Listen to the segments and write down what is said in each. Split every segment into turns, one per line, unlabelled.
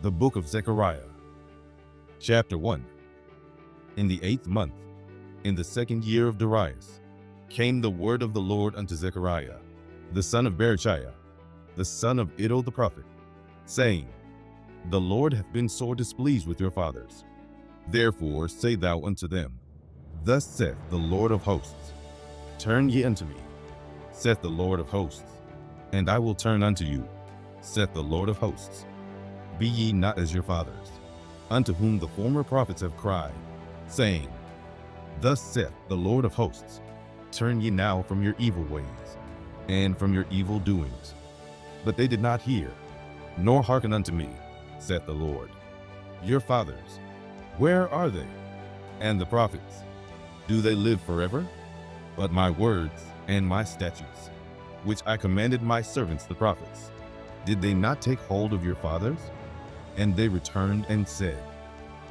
The book of Zechariah, chapter 1. In the 8th month, in the 2nd year of Darius, came the word of the Lord unto Zechariah, the son of Berechiah, the son of Iddo the prophet, saying, The Lord hath been sore displeased with your fathers. Therefore say thou unto them, Thus saith the Lord of hosts, Turn ye unto me, saith the Lord of hosts, and I will turn unto you, saith the Lord of hosts. Be ye not as your fathers, unto whom the former prophets have cried, saying, Thus saith the Lord of hosts, Turn ye now from your evil ways, and from your evil doings. But they did not hear, nor hearken unto me, saith the Lord. Your fathers, where are they? And the prophets, do they live forever? But my words and my statutes, which I commanded my servants the prophets, did they not take hold of your fathers? And they returned and said,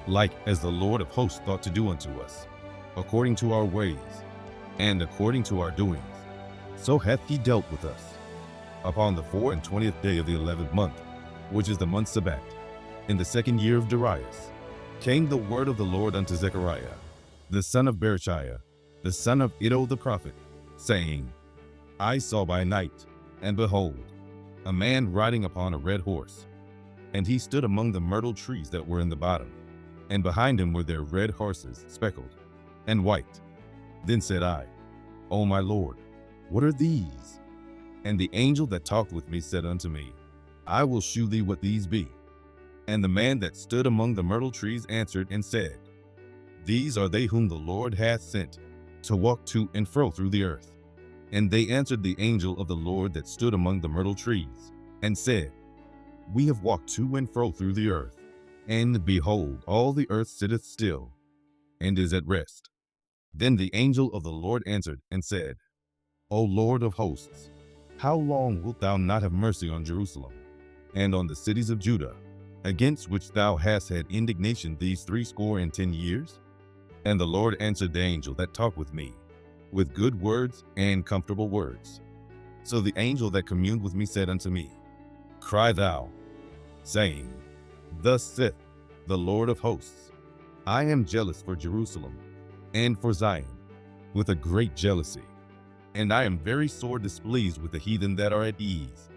Like as the Lord of hosts thought to do unto us, according to our ways, and according to our doings, so hath he dealt with us. Upon the 24th day of the 11th month, which is the month Sabbath, in the 2nd year of Darius, came the word of the Lord unto Zechariah, the son of Berechiah, the son of Iddo the prophet, saying, I saw by night, and behold, a man riding upon a red horse, and he stood among the myrtle trees that were in the bottom, and behind him were their red horses, speckled and white. Then said I, O my Lord, what are these? And the angel that talked with me said unto me, I will shew thee what these be. And the man that stood among the myrtle trees answered and said, These are they whom the Lord hath sent to walk to and fro through the earth. And they answered the angel of the Lord that stood among the myrtle trees, and said, We have walked to and fro through the earth, and behold, all the earth sitteth still, and is at rest. Then the angel of the Lord answered and said, O Lord of hosts, how long wilt thou not have mercy on Jerusalem, and on the cities of Judah, against which thou hast had indignation these 60 years? And the Lord answered the angel that talked with me, with good words and comfortable words. So the angel that communed with me said unto me, Cry thou, saying, Thus saith the Lord of hosts, I am jealous for Jerusalem and for Zion with a great jealousy, and I am very sore displeased with the heathen that are at ease.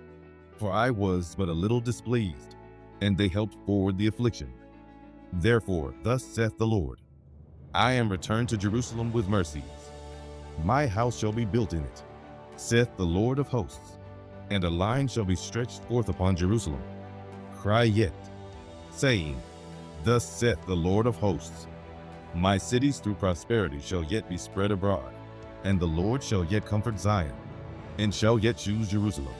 For I was but a little displeased, and they helped forward the affliction. Therefore thus saith the Lord, I am returned to Jerusalem with mercies. My house shall be built in it, saith the Lord of hosts, and a line shall be stretched forth upon Jerusalem. Cry yet, saying, Thus saith the Lord of hosts, My cities through prosperity shall yet be spread abroad, and the Lord shall yet comfort Zion, and shall yet choose Jerusalem.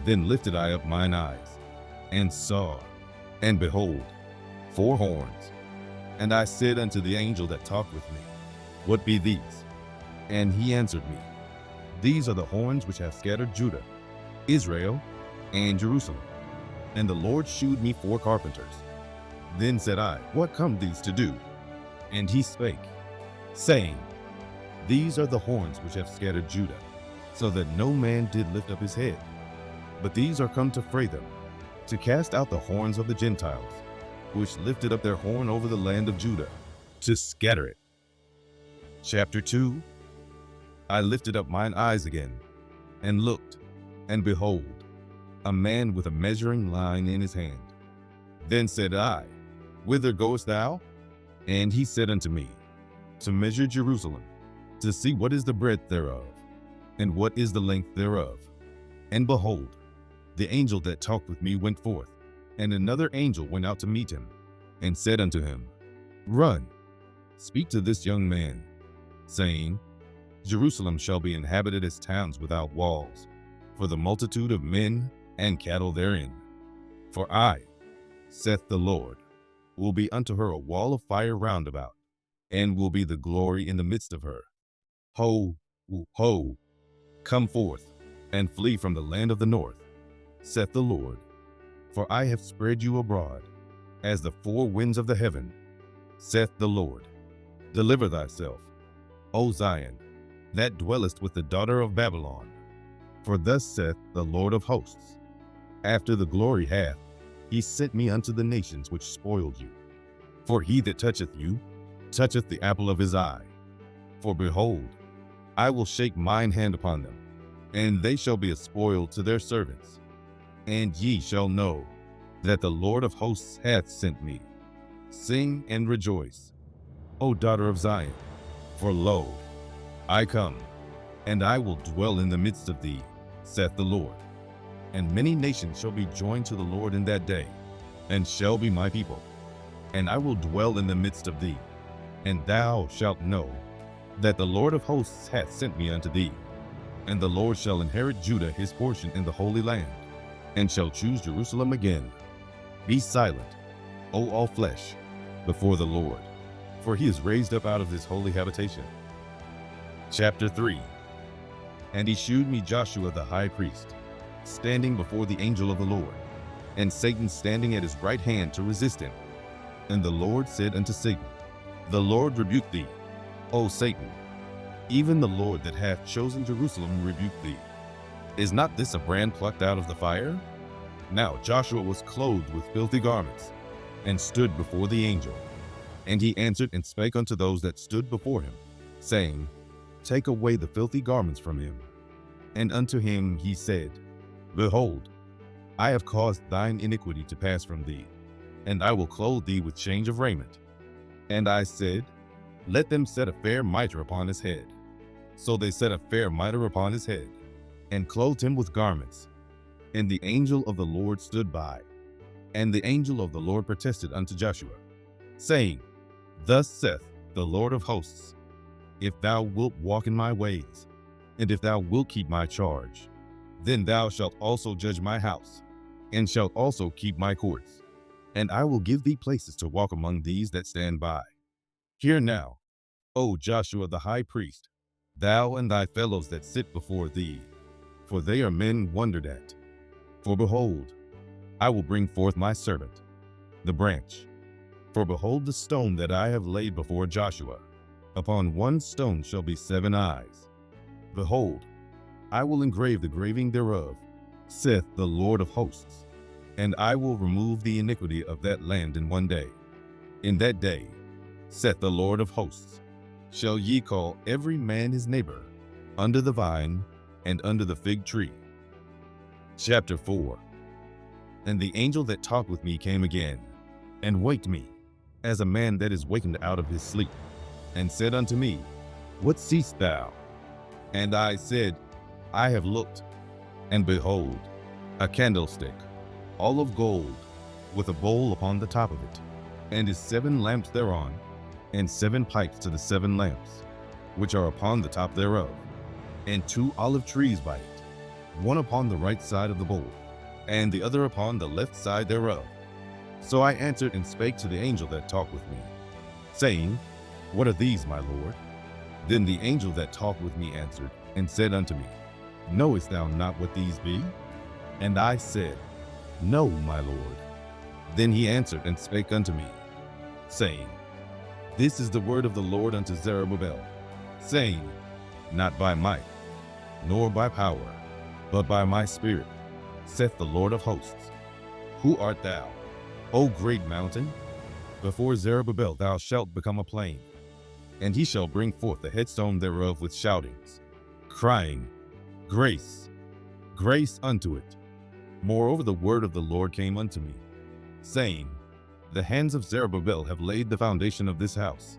Then lifted I up mine eyes, and saw, and behold, 4 horns. And I said unto the angel that talked with me, What be these? And he answered me, These are the horns which have scattered Judah, Israel, and Jerusalem. And the Lord shewed me 4 carpenters. Then said I, What come these to do? And he spake, saying, These are the horns which have scattered Judah, so that no man did lift up his head. But these are come to fray them, to cast out the horns of the Gentiles, which lifted up their horn over the land of Judah, to scatter it. Chapter 2. I lifted up mine eyes again, and looked, and behold, a man with a measuring line in his hand. Then said I, Whither goest thou? And he said unto me, To measure Jerusalem, to see what is the breadth thereof, and what is the length thereof. And behold, the angel that talked with me went forth, and another angel went out to meet him, and said unto him, Run, speak to this young man, saying, Jerusalem shall be inhabited as towns without walls, for the multitude of men and cattle therein. For I, saith the Lord, will be unto her a wall of fire round about, and will be the glory in the midst of her. Ho, ho, come forth, and flee from the land of the north, saith the Lord. For I have spread you abroad, as the 4 winds of the heaven, saith the Lord. Deliver thyself, O Zion, that dwellest with the daughter of Babylon. For thus saith the Lord of hosts, After the glory hath, he sent me unto the nations which spoiled you. For he that toucheth you, toucheth the apple of his eye. For behold, I will shake mine hand upon them, and they shall be a spoil to their servants. And ye shall know that the Lord of hosts hath sent me. Sing and rejoice, O daughter of Zion, for lo, I come, and I will dwell in the midst of thee, saith the Lord. And many nations shall be joined to the Lord in that day, and shall be my people. And I will dwell in the midst of thee, and thou shalt know that the Lord of hosts hath sent me unto thee. And the Lord shall inherit Judah his portion in the Holy Land, and shall choose Jerusalem again. Be silent, O all flesh, before the Lord, for he is raised up out of his holy habitation. Chapter 3. And he shewed me Joshua the high priest, standing before the angel of the Lord, and Satan standing at his right hand to resist him. And the Lord said unto Satan, The Lord rebuke thee, O Satan. Even the Lord that hath chosen Jerusalem rebuke thee. Is not this a brand plucked out of the fire? Now Joshua was clothed with filthy garments, and stood before the angel. And he answered and spake unto those that stood before him, saying, Take away the filthy garments from him. And unto him he said, Behold, I have caused thine iniquity to pass from thee, and I will clothe thee with change of raiment. And I said, Let them set a fair mitre upon his head. So they set a fair mitre upon his head, and clothed him with garments. And the angel of the Lord stood by. And the angel of the Lord protested unto Joshua, saying, Thus saith the Lord of hosts, If thou wilt walk in my ways, and if thou wilt keep my charge, then thou shalt also judge my house, and shalt also keep my courts. And I will give thee places to walk among these that stand by. Hear now, O Joshua the high priest, thou and thy fellows that sit before thee, for they are men wondered at. For behold, I will bring forth my servant, the branch. For behold the stone that I have laid before Joshua. Upon one stone shall be 7 eyes. Behold, I will engrave the graving thereof, saith the Lord of hosts, and I will remove the iniquity of that land in one day. In that day, saith the Lord of hosts, shall ye call every man his neighbor, under the vine and under the fig tree. Chapter 4. And the angel that talked with me came again, and waked me, as a man that is wakened out of his sleep, and said unto me, What seest thou? And I said, I have looked, and behold, a candlestick, all of gold, with a bowl upon the top of it, and his 7 lamps thereon, and 7 pipes to the 7 lamps, which are upon the top thereof, and 2 olive trees by it, one upon the right side of the bowl, and the other upon the left side thereof. So I answered and spake to the angel that talked with me, saying, What are these, my Lord? Then the angel that talked with me answered and said unto me, Knowest thou not what these be? And I said, No, my Lord. Then he answered and spake unto me, saying, This is the word of the Lord unto Zerubbabel, saying, Not by might, nor by power, but by my spirit, saith the Lord of hosts. Who art thou, O great mountain? Before Zerubbabel thou shalt become a plain, and he shall bring forth the headstone thereof with shoutings, crying, Grace, grace unto it. Moreover the word of the Lord came unto me, saying, The hands of Zerubbabel have laid the foundation of this house.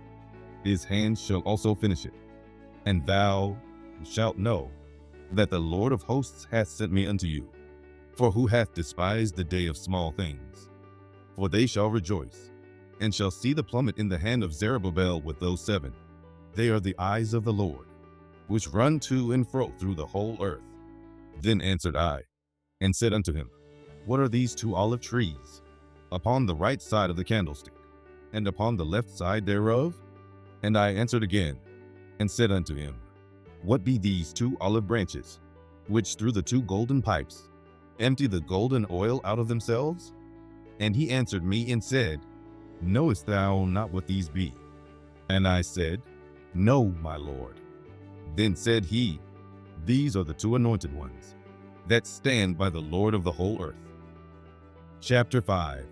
His hands shall also finish it. And thou shalt know that the Lord of hosts hath sent me unto you. For who hath despised the day of small things? For they shall rejoice, and shall see the plummet in the hand of Zerubbabel with those 7. They are the eyes of the Lord, which run to and fro through the whole earth. Then answered I, and said unto him, What are these 2 olive trees, upon the right side of the candlestick, and upon the left side thereof? And I answered again, and said unto him, What be these 2 olive branches, which through the 2 golden pipes empty the golden oil out of themselves? And he answered me and said, Knowest thou not what these be? And I said, No, my Lord. Then said he, These are the 2 anointed ones, that stand by the Lord of the whole earth. Chapter 5.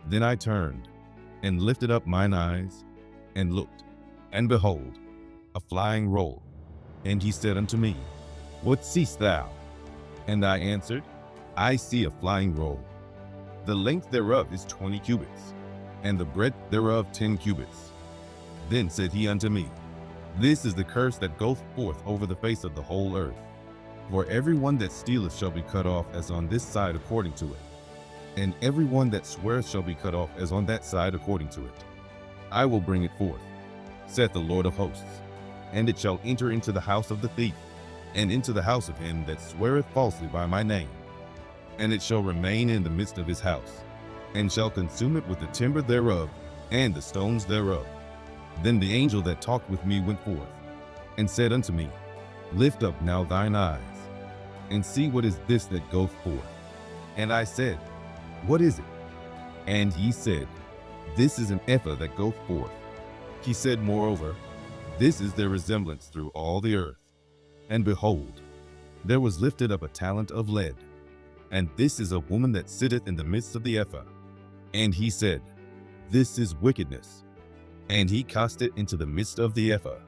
Then I turned, and lifted up mine eyes, and looked, and behold, a flying roll. And he said unto me, What seest thou? And I answered, I see a flying roll. The length thereof is 20 cubits, and the breadth thereof 10 cubits. Then said he unto me, This is the curse that goeth forth over the face of the whole earth. For every one that stealeth shall be cut off as on this side according to it, and every one that sweareth shall be cut off as on that side according to it. I will bring it forth, saith the Lord of hosts, and it shall enter into the house of the thief, and into the house of him that sweareth falsely by my name. And it shall remain in the midst of his house, and shall consume it with the timber thereof, and the stones thereof. Then the angel that talked with me went forth, and said unto me, Lift up now thine eyes, and see what is this that goeth forth. And I said, What is it? And he said, This is an ephah that goeth forth. He said moreover, This is their resemblance through all the earth. And behold, there was lifted up a talent of lead, and this is a woman that sitteth in the midst of the ephah. And he said, This is wickedness. And he cast it into the midst of the ephah,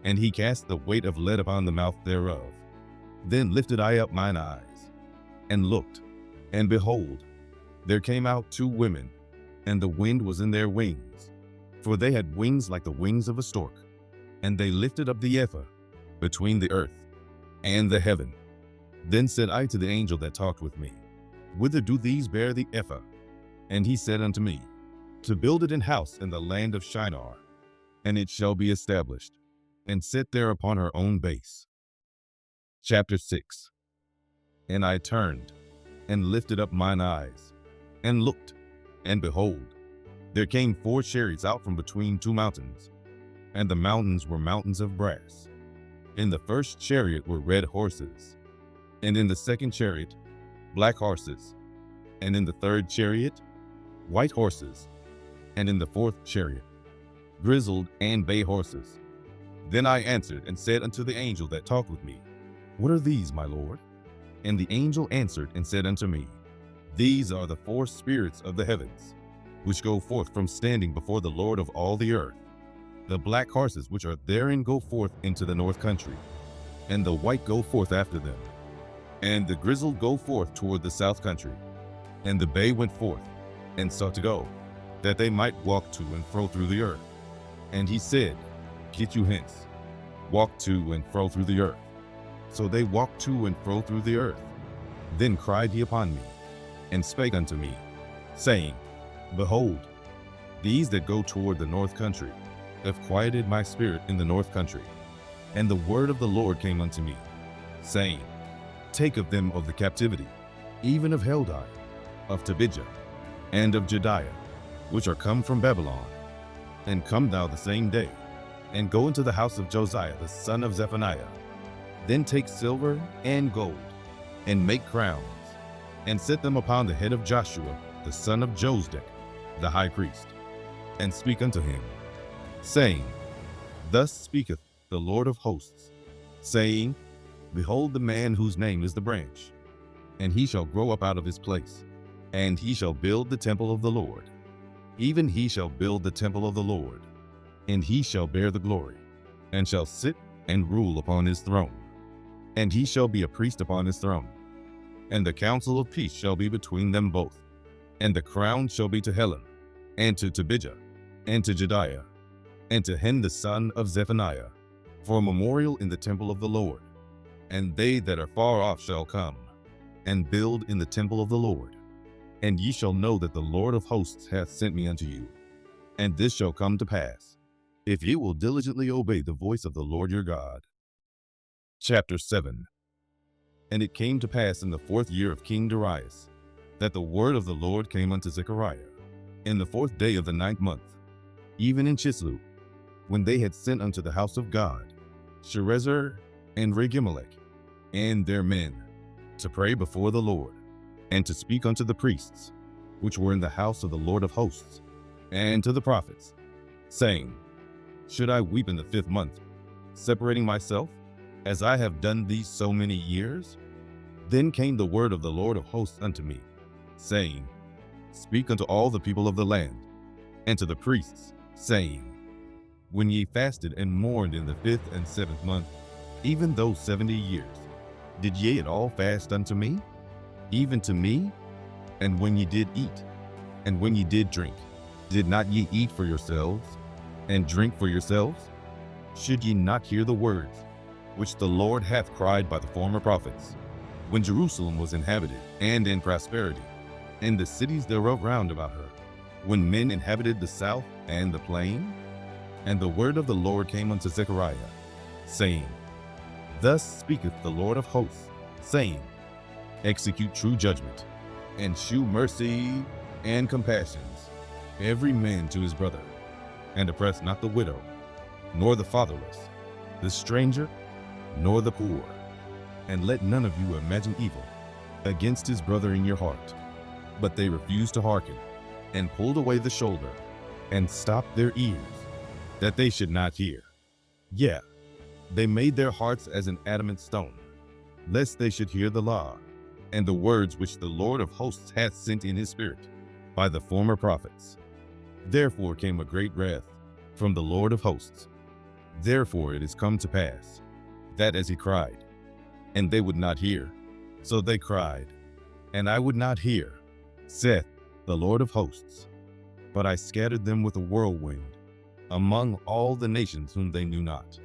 and he cast the weight of lead upon the mouth thereof. Then lifted I up mine eyes, and looked, and behold, there came out 2 women, and the wind was in their wings, for they had wings like the wings of a stork. And they lifted up the ephah between the earth and the heaven. Then said I to the angel that talked with me, Whither do these bear the ephah? And he said unto me, To build it an house in the land of Shinar, and it shall be established, and set there upon her own base. Chapter 6. And I turned, and lifted up mine eyes, and looked, and behold, there came 4 chariots out from between 2 mountains, and the mountains were mountains of brass. In the first chariot were red horses, and in the second chariot black horses, and in the third chariot white horses, and in the fourth chariot grizzled and bay horses. Then I answered and said unto the angel that talked with me, What are these, my Lord? And the angel answered and said unto me, These are the 4 spirits of the heavens, which go forth from standing before the Lord of all the earth. The black horses which are therein go forth into the north country, and the white go forth after them. And the grizzled go forth toward the south country. And the bay went forth, and sought to go, that they might walk to and fro through the earth. And he said, Get you hence, walk to and fro through the earth. So they walked to and fro through the earth. Then cried he upon me, and spake unto me, saying, Behold, these that go toward the north country have quieted my spirit in the north country. And the word of the Lord came unto me, saying, Take of them of the captivity, even of Heldai, of Tobijah, and of Jediah, which are come from Babylon, and come thou the same day, and go into the house of Josiah the son of Zephaniah. Then take silver and gold, and make crowns, and set them upon the head of Joshua the son of Josedek, the high priest, and speak unto him, saying, Thus speaketh the Lord of hosts, saying, Behold the man whose name is the branch, and he shall grow up out of his place, and he shall build the temple of the Lord. Even he shall build the temple of the Lord, and he shall bear the glory, and shall sit and rule upon his throne. And he shall be a priest upon his throne, and the counsel of peace shall be between them both. And the crown shall be to Helen, and to Tobijah, and to Jediah, and to Hen the son of Zephaniah, for a memorial in the temple of the Lord. And they that are far off shall come, and build in the temple of the Lord. And ye shall know that the Lord of hosts hath sent me unto you. And this shall come to pass, if ye will diligently obey the voice of the Lord your God. Chapter 7. And it came to pass in the 4th year of King Darius, that the word of the Lord came unto Zechariah, in the 4th day of the 9th month, even in Chislew, when they had sent unto the house of God Sherezer and Regimelech, and their men, to pray before the Lord, and to speak unto the priests, which were in the house of the Lord of hosts, and to the prophets, saying, Should I weep in the 5th month, separating myself, as I have done these so many years? Then came the word of the Lord of hosts unto me, saying, Speak unto all the people of the land, and to the priests, saying, When ye fasted and mourned in the 5th and 7th month, even those 70 years, did ye at all fast unto me, even to me? And when ye did eat, and when ye did drink, did not ye eat for yourselves, and drink for yourselves? Should ye not hear the words which the Lord hath cried by the former prophets, when Jerusalem was inhabited and in prosperity, and the cities thereof round about her, when men inhabited the south and the plain? And the word of the Lord came unto Zechariah, saying, Thus speaketh the Lord of hosts, saying, Execute true judgment, and shew mercy and compassions, every man to his brother, and oppress not the widow, nor the fatherless, the stranger, nor the poor. And let none of you imagine evil against his brother in your heart. But they refused to hearken, and pulled away the shoulder, and stopped their ears, that they should not hear. Yea, they made their hearts as an adamant stone, lest they should hear the law, and the words which the Lord of hosts hath sent in his spirit by the former prophets. Therefore came a great wrath from the Lord of hosts. Therefore it is come to pass, that as he cried, and they would not hear, so they cried, and I would not hear, saith the Lord of hosts. But I scattered them with a whirlwind among all the nations whom they knew not.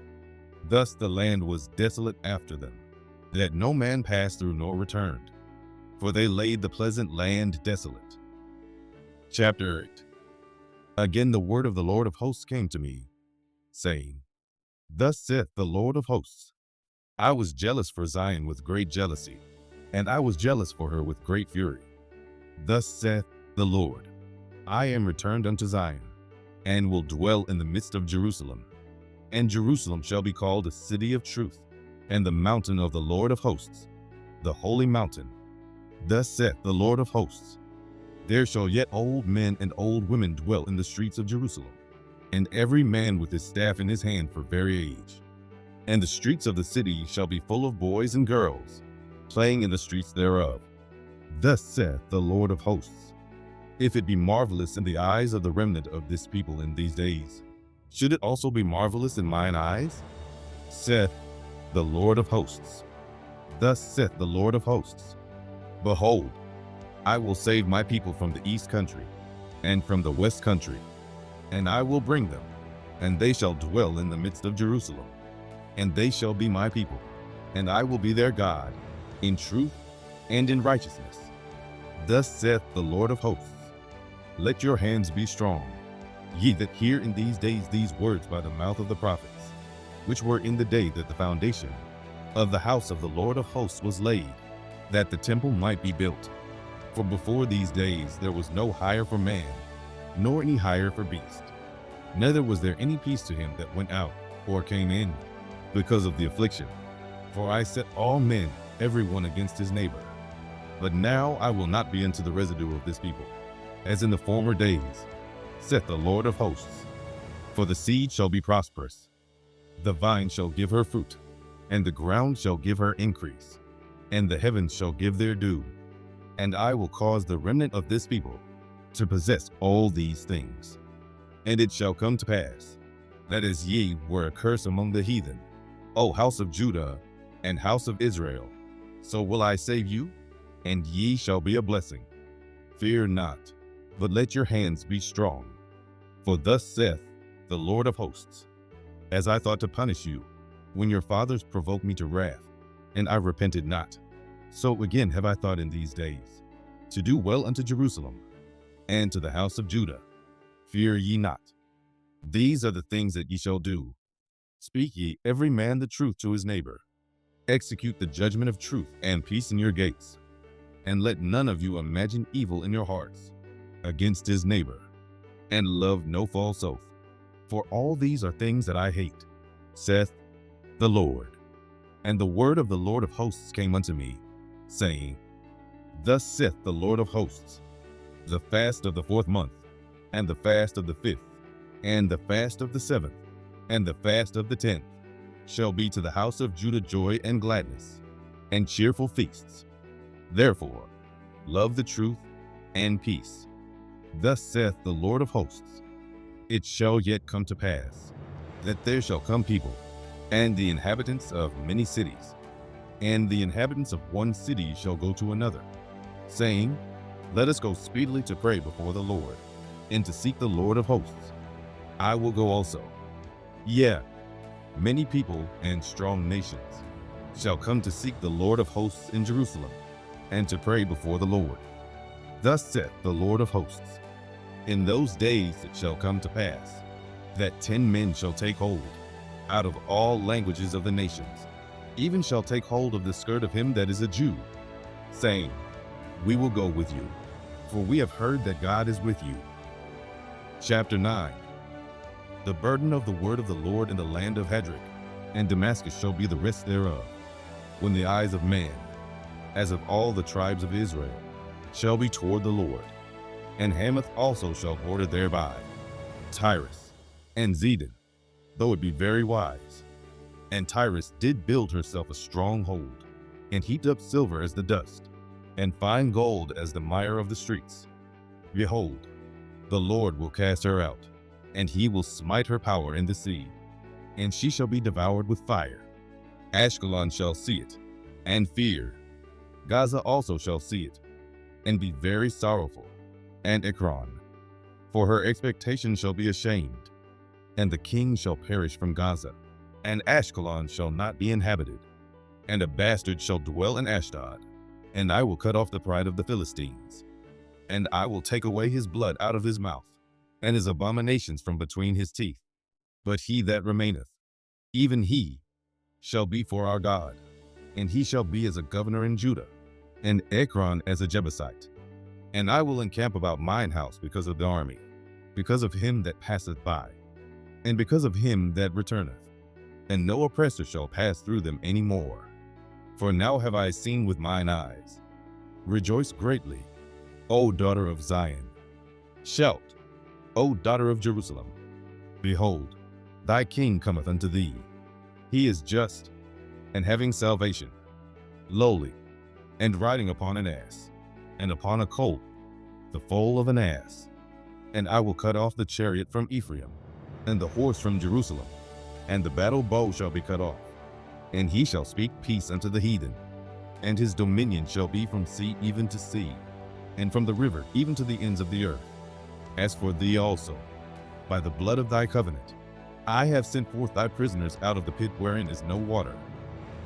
Thus the land was desolate after them, that no man passed through nor returned, for they laid the pleasant land desolate. Chapter 8. Again the word of the Lord of hosts came to me, saying, Thus saith the Lord of hosts, I was jealous for Zion with great jealousy, and I was jealous for her with great fury. Thus saith the Lord, I am returned unto Zion, and will dwell in the midst of Jerusalem. And Jerusalem shall be called a city of truth, and the mountain of the Lord of hosts, the holy mountain. Thus saith the Lord of hosts, There shall yet old men and old women dwell in the streets of Jerusalem, and every man with his staff in his hand for very age. And the streets of the city shall be full of boys and girls, playing in the streets thereof. Thus saith the Lord of hosts, If it be marvelous in the eyes of the remnant of this people in these days, should it also be marvelous in mine eyes? Saith the Lord of hosts. Thus saith the Lord of hosts, Behold, I will save my people from the east country, and from the west country, and I will bring them, and they shall dwell in the midst of Jerusalem, and they shall be my people, and I will be their God, in truth and in righteousness. Thus saith the Lord of hosts, Let your hands be strong, ye that hear in these days these words by the mouth of the prophets, which were in the day that the foundation of the house of the Lord of hosts was laid, that the temple might be built. For before these days there was no hire for man, nor any hire for beast. Neither was there any peace to him that went out or came in, because of the affliction. For I set all men, every one against his neighbor. But now I will not be unto the residue of this people, as in the former days, saith the Lord of hosts. For the seed shall be prosperous, the vine shall give her fruit, and the ground shall give her increase, and the heavens shall give their dew. And I will cause the remnant of this people to possess all these things. And it shall come to pass, that as ye were a curse among the heathen, O house of Judah and house of Israel, so will I save you, and ye shall be a blessing. Fear not, but let your hands be strong. For thus saith the Lord of hosts, As I thought to punish you, when your fathers provoked me to wrath, and I repented not, so again have I thought in these days, to do well unto Jerusalem, and to the house of Judah. Fear ye not. These are the things that ye shall do. Speak ye every man the truth to his neighbor. Execute the judgment of truth and peace in your gates. And let none of you imagine evil in your hearts against his neighbor, and love no false oath. For all these are things that I hate, saith the Lord. And the word of the Lord of hosts came unto me, saying, Thus saith the Lord of hosts, The fast of the 4th month, and the fast of the 5th, and the fast of the 7th, and the fast of the 10th, shall be to the house of Judah joy and gladness, and cheerful feasts. Therefore, love the truth and peace. Thus saith the Lord of hosts, it shall yet come to pass, that there shall come people, and the inhabitants of many cities, and the inhabitants of one city shall go to another, saying, let us go speedily to pray before the Lord, and to seek the Lord of hosts. I will go also. Yea, many people and strong nations shall come to seek the Lord of hosts in Jerusalem, and to pray before the Lord. Thus saith the Lord of hosts, in those days it shall come to pass, that 10 men shall take hold, out of all languages of the nations, even shall take hold of the skirt of him that is a Jew, saying, we will go with you, for we have heard that God is with you. Chapter 9. The burden of the word of the Lord in the land of Hadric, and Damascus shall be the rest thereof, when the eyes of man, as of all the tribes of Israel, shall be toward the Lord. And Hamath also shall border thereby, Tyrus, and Zidon, though it be very wise. And Tyrus did build herself a stronghold, and heaped up silver as the dust, and fine gold as the mire of the streets. Behold, the Lord will cast her out, and he will smite her power in the sea, and she shall be devoured with fire. Ashkelon shall see it, and fear. Gaza also shall see it, and be very sorrowful, and Ekron. For her expectation shall be ashamed, and the king shall perish from Gaza, and Ashkelon shall not be inhabited, and a bastard shall dwell in Ashdod. And I will cut off the pride of the Philistines, and I will take away his blood out of his mouth, and his abominations from between his teeth. But he that remaineth, even he, shall be for our God, and he shall be as a governor in Judah, and Ekron as a Jebusite. And I will encamp about mine house because of the army, because of him that passeth by, and because of him that returneth, and no oppressor shall pass through them any more. For now have I seen with mine eyes. Rejoice greatly, O daughter of Zion. Shout, O daughter of Jerusalem. Behold, thy king cometh unto thee. He is just, and having salvation, lowly, and riding upon an ass, and upon a colt, the foal of an ass. And I will cut off the chariot from Ephraim, and the horse from Jerusalem, and the battle bow shall be cut off. And he shall speak peace unto the heathen, and his dominion shall be from sea even to sea, and from the river even to the ends of the earth. As for thee also, by the blood of thy covenant, I have sent forth thy prisoners out of the pit wherein is no water.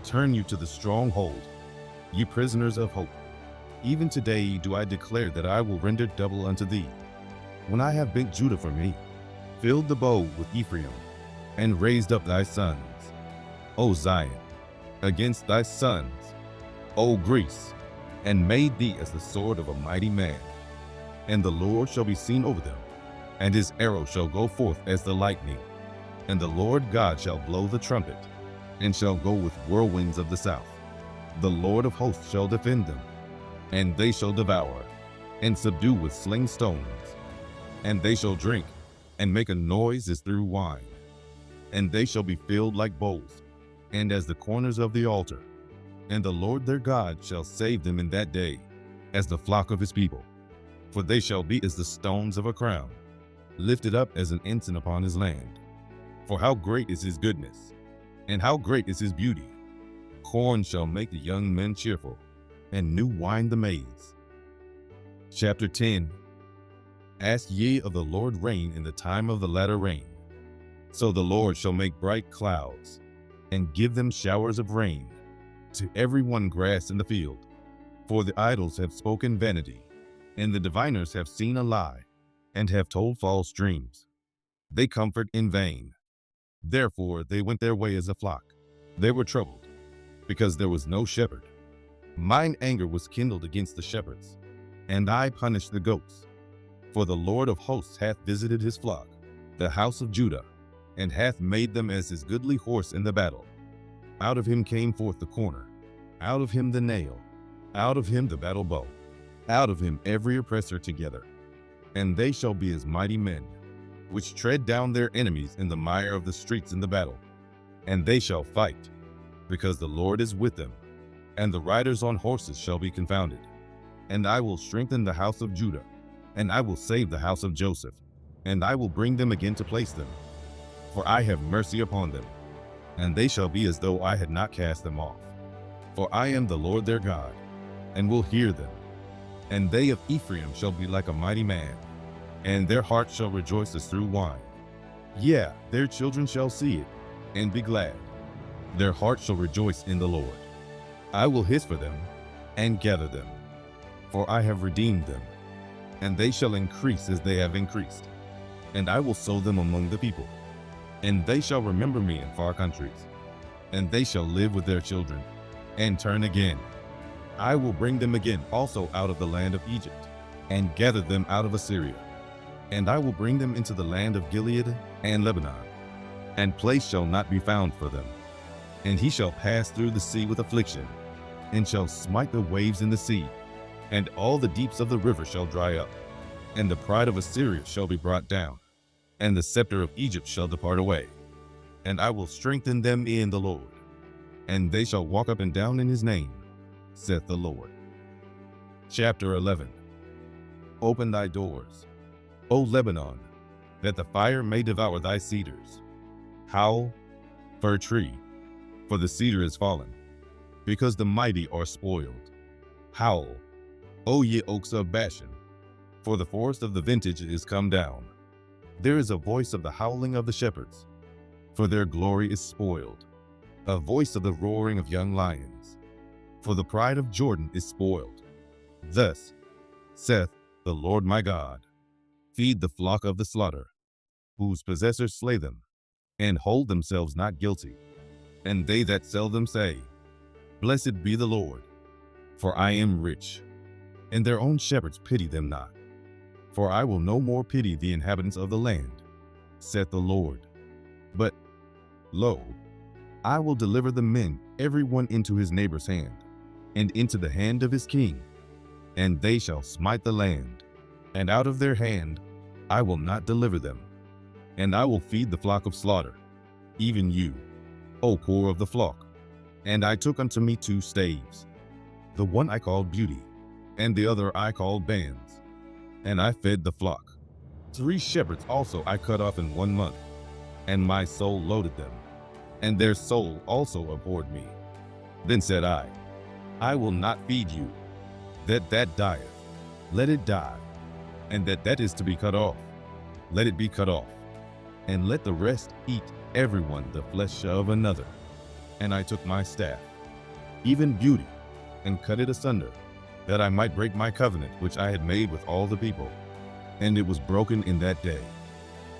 Turn you to the stronghold, ye prisoners of hope. Even today do I declare that I will render double unto thee. When I have bent Judah for me, filled the bow with Ephraim, and raised up thy sons, O Zion, against thy sons, O Greece, and made thee as the sword of a mighty man. And the Lord shall be seen over them, and his arrow shall go forth as the lightning. And the Lord God shall blow the trumpet, and shall go with whirlwinds of the south. The Lord of hosts shall defend them, and they shall devour, and subdue with sling stones. And they shall drink, and make a noise as through wine. And they shall be filled like bowls, and as the corners of the altar. And the Lord their God shall save them in that day, as the flock of his people. For they shall be as the stones of a crown, lifted up as an ensign upon his land. For how great is his goodness, and how great is his beauty! Corn shall make the young men cheerful, and new wine the maids. Chapter 10. Ask ye of the Lord rain in the time of the latter rain. So the Lord shall make bright clouds, and give them showers of rain, to every one grass in the field. For the idols have spoken vanity, and the diviners have seen a lie, and have told false dreams. They comfort in vain. Therefore they went their way as a flock. They were troubled, because there was no shepherd. Mine anger was kindled against the shepherds, and I punished the goats. For the Lord of hosts hath visited his flock, the house of Judah, and hath made them as his goodly horse in the battle. Out of him came forth the corner, out of him the nail, out of him the battle bow, out of him every oppressor together. And they shall be as mighty men, which tread down their enemies in the mire of the streets in the battle. And they shall fight, because the Lord is with them, and the riders on horses shall be confounded. And I will strengthen the house of Judah, and I will save the house of Joseph, and I will bring them again to place them. For I have mercy upon them, and they shall be as though I had not cast them off. For I am the Lord their God, and will hear them. And they of Ephraim shall be like a mighty man, and their heart shall rejoice as through wine. Yeah, their children shall see it, and be glad. Their heart shall rejoice in the Lord. I will hiss for them, and gather them. For I have redeemed them, and they shall increase as they have increased. And I will sow them among the people, and they shall remember me in far countries. And they shall live with their children, and turn again. I will bring them again also out of the land of Egypt, and gather them out of Assyria. And I will bring them into the land of Gilead and Lebanon, and place shall not be found for them. And he shall pass through the sea with affliction, and shall smite the waves in the sea, and all the deeps of the river shall dry up. And the pride of Assyria shall be brought down, and the scepter of Egypt shall depart away. And I will strengthen them in the Lord, and they shall walk up and down in his name, saith the Lord. Chapter 11. Open thy doors, O Lebanon, that the fire may devour thy cedars. Howl, fir tree, for the cedar is fallen, because the mighty are spoiled. Howl, O ye oaks of Bashan, for the forest of the vintage is come down. There is a voice of the howling of the shepherds, for their glory is spoiled, a voice of the roaring of young lions, for the pride of Jordan is spoiled. Thus saith the Lord my God, feed the flock of the slaughter, whose possessors slay them, and hold themselves not guilty. And they that sell them say, Blessed be the Lord, for I am rich. And their own shepherds pity them not. For I will no more pity the inhabitants of the land, saith the Lord. But, lo, I will deliver the men, every one into his neighbor's hand, and into the hand of his king, and they shall smite the land, and out of their hand I will not deliver them. And I will feed the flock of slaughter, even you, O poor of the flock. And I took unto me 2 staves, the one I called Beauty, and the other I called Bands, and I fed the flock. 3 shepherds also I cut off in 1 month, and my soul loaded them, and their soul also abhorred me. Then said I will not feed you. That dieth, let it die, and that is to be cut off, let it be cut off, and let the rest eat every one the flesh of another. And I took my staff, even Beauty, and cut it asunder, that I might break my covenant which I had made with all the people. And it was broken in that day.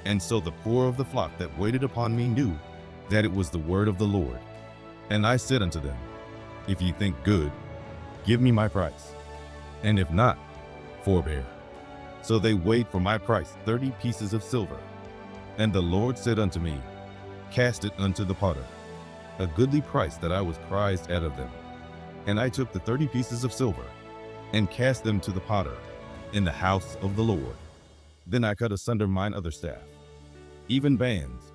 And so the poor of the flock that waited upon me knew that it was the word of the Lord. And I said unto them, If ye think good, give me my price, and if not, forbear. So they weighed for my price 30 pieces of silver. And the Lord said unto me, Cast it unto the potter, a goodly price that I was prized out of them. And I took the 30 pieces of silver, and cast them to the potter in the house of the Lord. Then I cut asunder mine other staff, even Bands,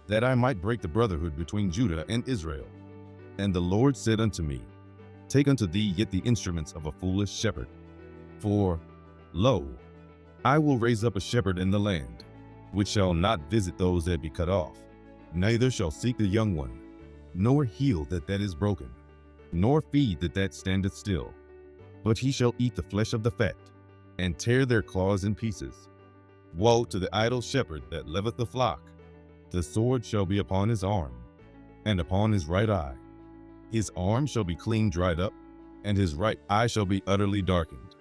that I might break the brotherhood between Judah and Israel. And the Lord said unto me, Take unto thee yet the instruments of a foolish shepherd. For, lo, I will raise up a shepherd in the land, which shall not visit those that be cut off, neither shall seek the young one, nor heal that is broken, nor feed that standeth still. But he shall eat the flesh of the fat, and tear their claws in pieces. Woe to the idle shepherd that loveth the flock! The sword shall be upon his arm, and upon his right eye. His arm shall be clean dried up, and his right eye shall be utterly darkened.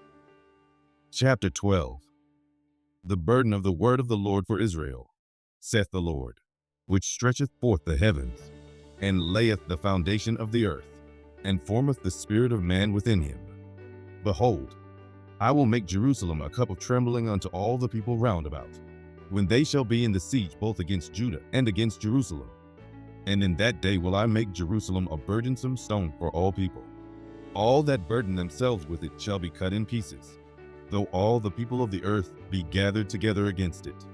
Chapter 12. The burden of the word of the Lord for Israel, saith the Lord, which stretcheth forth the heavens, and layeth the foundation of the earth, and formeth the spirit of man within him. Behold, I will make Jerusalem a cup of trembling unto all the people round about, when they shall be in the siege both against Judah and against Jerusalem. And in that day will I make Jerusalem a burdensome stone for all people. All that burden themselves with it shall be cut in pieces, though all the people of the earth be gathered together against it.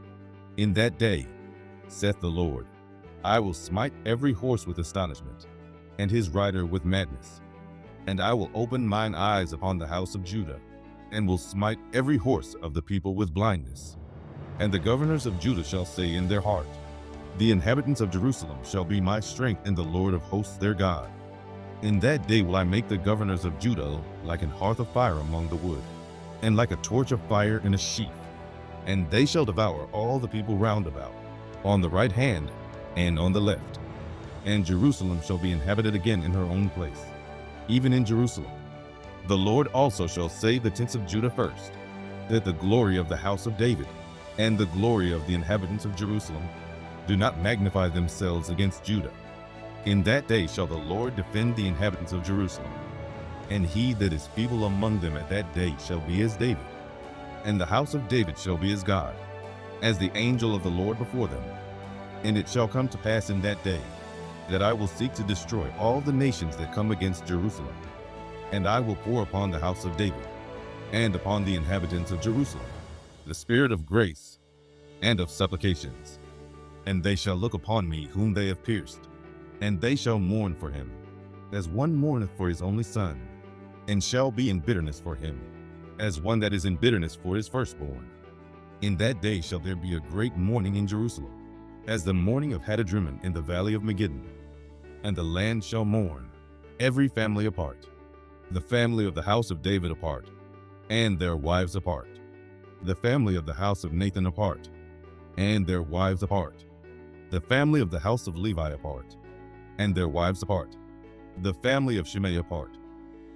In that day, saith the Lord, I will smite every horse with astonishment, and his rider with madness. And I will open mine eyes upon the house of Judah, and will smite every horse of the people with blindness. And the governors of Judah shall say in their heart, the inhabitants of Jerusalem shall be my strength in the Lord of hosts their God. In that day will I make the governors of Judah like an hearth of fire among the wood, and like a torch of fire in a sheaf. And they shall devour all the people round about, on the right hand and on the left. And Jerusalem shall be inhabited again in her own place, even in Jerusalem. The Lord also shall save the tents of Judah first, that the glory of the house of David and the glory of the inhabitants of Jerusalem do not magnify themselves against Judah. In that day shall the Lord defend the inhabitants of Jerusalem, and he that is feeble among them at that day shall be as David, and the house of David shall be as God, as the angel of the Lord before them. And it shall come to pass in that day, that I will seek to destroy all the nations that come against Jerusalem, and I will pour upon the house of David, and upon the inhabitants of Jerusalem, the spirit of grace and of supplications. And they shall look upon me whom they have pierced, and they shall mourn for him, as one mourneth for his only son, and shall be in bitterness for him, as one that is in bitterness for his firstborn. In that day shall there be a great mourning in Jerusalem, as the mourning of Hadadrimmon in the valley of Megiddon. And the land shall mourn, every family apart, the family of the house of David apart, and their wives apart, the family of the house of Nathan apart, and their wives apart, the family of the house of Levi apart, and their wives apart, the family of Shimei apart,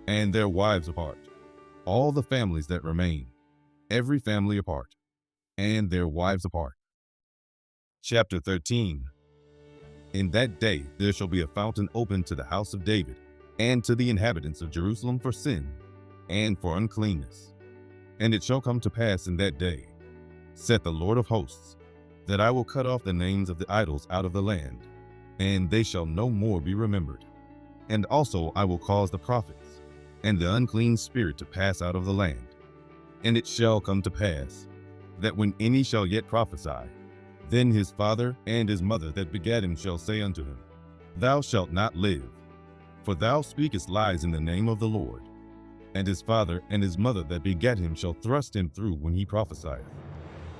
and their wives apart, all the families that remain, every family apart, and their wives apart. Chapter 13. In that day there shall be a fountain opened to the house of David, and to the inhabitants of Jerusalem for sin, and for uncleanness. And it shall come to pass in that day, saith the Lord of hosts, that I will cut off the names of the idols out of the land, and they shall no more be remembered. And also I will cause the prophets and the unclean spirit to pass out of the land. And it shall come to pass, that when any shall yet prophesy, then his father and his mother that begat him shall say unto him, Thou shalt not live, for thou speakest lies in the name of the Lord. And his father and his mother that begat him shall thrust him through when he prophesieth.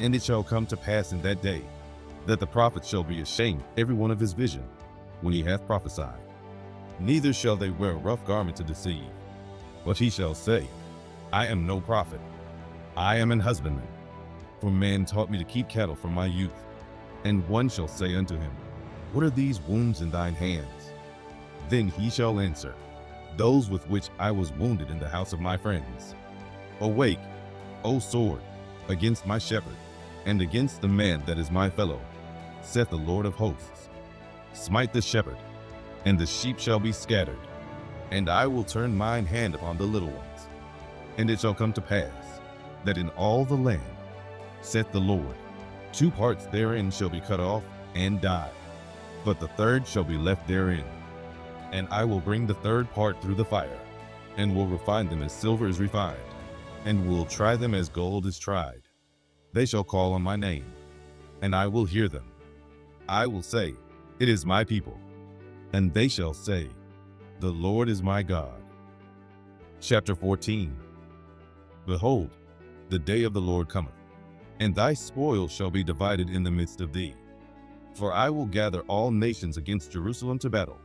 And it shall come to pass in that day, that the prophet shall be ashamed every one of his vision, when he hath prophesied. Neither shall they wear a rough garment to deceive, but he shall say, I am no prophet, I am an husbandman, for man taught me to keep cattle from my youth. And one shall say unto him, What are these wounds in thine hands? Then he shall answer, Those with which I was wounded in the house of my friends. Awake, O sword, against my shepherd, and against the man that is my fellow, saith the Lord of hosts. Smite the shepherd, and the sheep shall be scattered, and I will turn mine hand upon the little ones. And it shall come to pass, that in all the land, saith the Lord, 2 parts therein shall be cut off and die, but the third shall be left therein. And I will bring the third part through the fire, and will refine them as silver is refined, and will try them as gold is tried. They shall call on my name, and I will hear them. I will say, It is my people. And they shall say, The Lord is my God. Chapter 14. Behold, the day of the Lord cometh, and thy spoil shall be divided in the midst of thee. For I will gather all nations against Jerusalem to battle,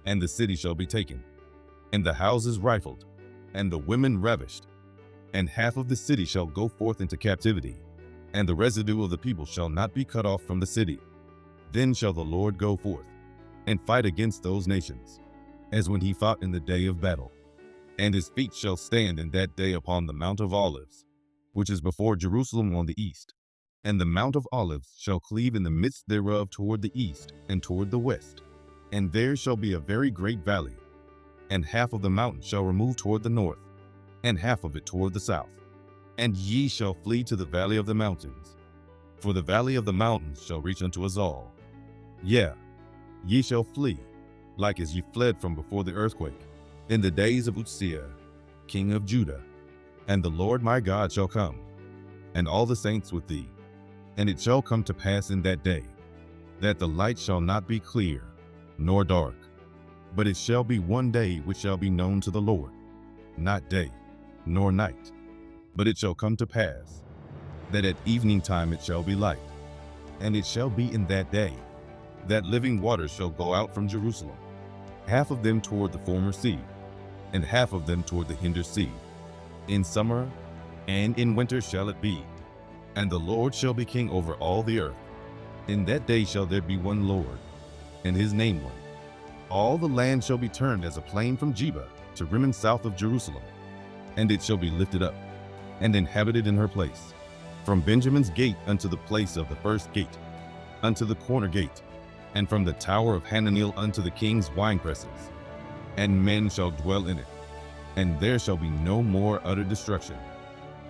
and the city shall be taken, and the houses rifled, and the women ravished, and half of the city shall go forth into captivity, and the residue of the people shall not be cut off from the city. Then shall the Lord go forth, and fight against those nations, as when he fought in the day of battle. And his feet shall stand in that day upon the Mount of Olives, which is before Jerusalem on the east. And the Mount of Olives shall cleave in the midst thereof toward the east and toward the west. And there shall be a very great valley, and half of the mountain shall remove toward the north, and half of it toward the south. And ye shall flee to the valley of the mountains, for the valley of the mountains shall reach unto us all. Yea, ye shall flee, like as ye fled from before the earthquake, in the days of Uzziah, king of Judah. And the Lord my God shall come, and all the saints with thee. And it shall come to pass in that day, that the light shall not be clear, nor dark, but it shall be one day which shall be known to the Lord, not day, nor night. But it shall come to pass, that at evening time it shall be light. And it shall be in that day, that living waters shall go out from Jerusalem, half of them toward the former sea, and half of them toward the hinder sea. In summer and in winter shall it be. And the Lord shall be king over all the earth. In that day shall there be one Lord, and his name one. All the land shall be turned as a plain from Geba to Rimmon south of Jerusalem. And it shall be lifted up, and inhabited in her place, from Benjamin's gate unto the place of the first gate, unto the corner gate, and from the tower of Hananeel unto the king's winepresses. And men shall dwell in it, and there shall be no more utter destruction.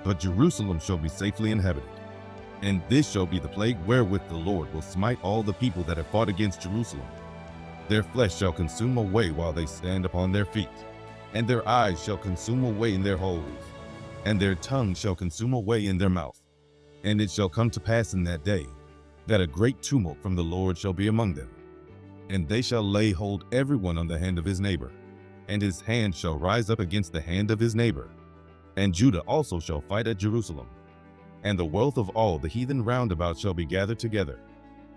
But Jerusalem shall be safely inhabited. And this shall be the plague wherewith the Lord will smite all the people that have fought against Jerusalem. Their flesh shall consume away while they stand upon their feet, and their eyes shall consume away in their holes, and their tongue shall consume away in their mouth. And it shall come to pass in that day, that a great tumult from the Lord shall be among them. And they shall lay hold every one on the hand of his neighbor, and his hand shall rise up against the hand of his neighbor. And Judah also shall fight at Jerusalem. And the wealth of all the heathen round about shall be gathered together,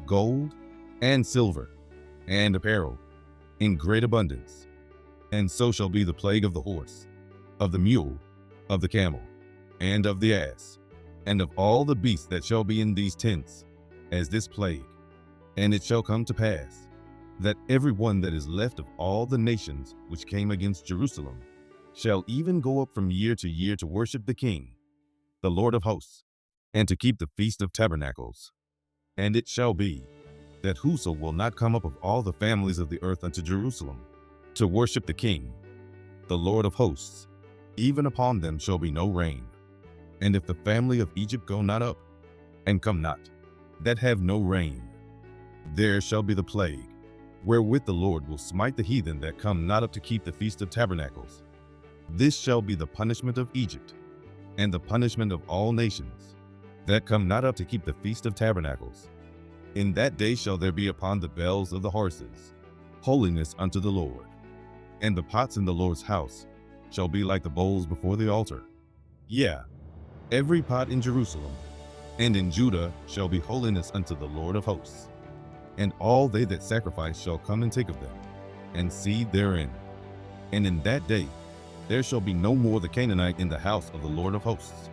gold and silver and apparel, in great abundance. And so shall be the plague of the horse, of the mule, of the camel, and of the ass, and of all the beasts that shall be in these tents, as this plague. And it shall come to pass, that every one that is left of all the nations which came against Jerusalem shall even go up from year to worship the King, the Lord of hosts, and to keep the Feast of Tabernacles. And it shall be, that whoso will not come up of all the families of the earth unto Jerusalem, to worship the King, the Lord of hosts, even upon them shall be no rain. And if the family of Egypt go not up, and come not, that have no rain, there shall be the plague, wherewith the Lord will smite the heathen that come not up to keep the Feast of Tabernacles. This shall be the punishment of Egypt, and the punishment of all nations, that come not up to keep the Feast of Tabernacles. In that day shall there be upon the bells of the horses holiness unto the Lord. And the pots in the Lord's house shall be like the bowls before the altar. Yeah, every pot in Jerusalem and in Judah shall be holiness unto the Lord of hosts. And all they that sacrifice shall come and take of them, and seed therein. And in that day there shall be no more the Canaanite in the house of the Lord of hosts.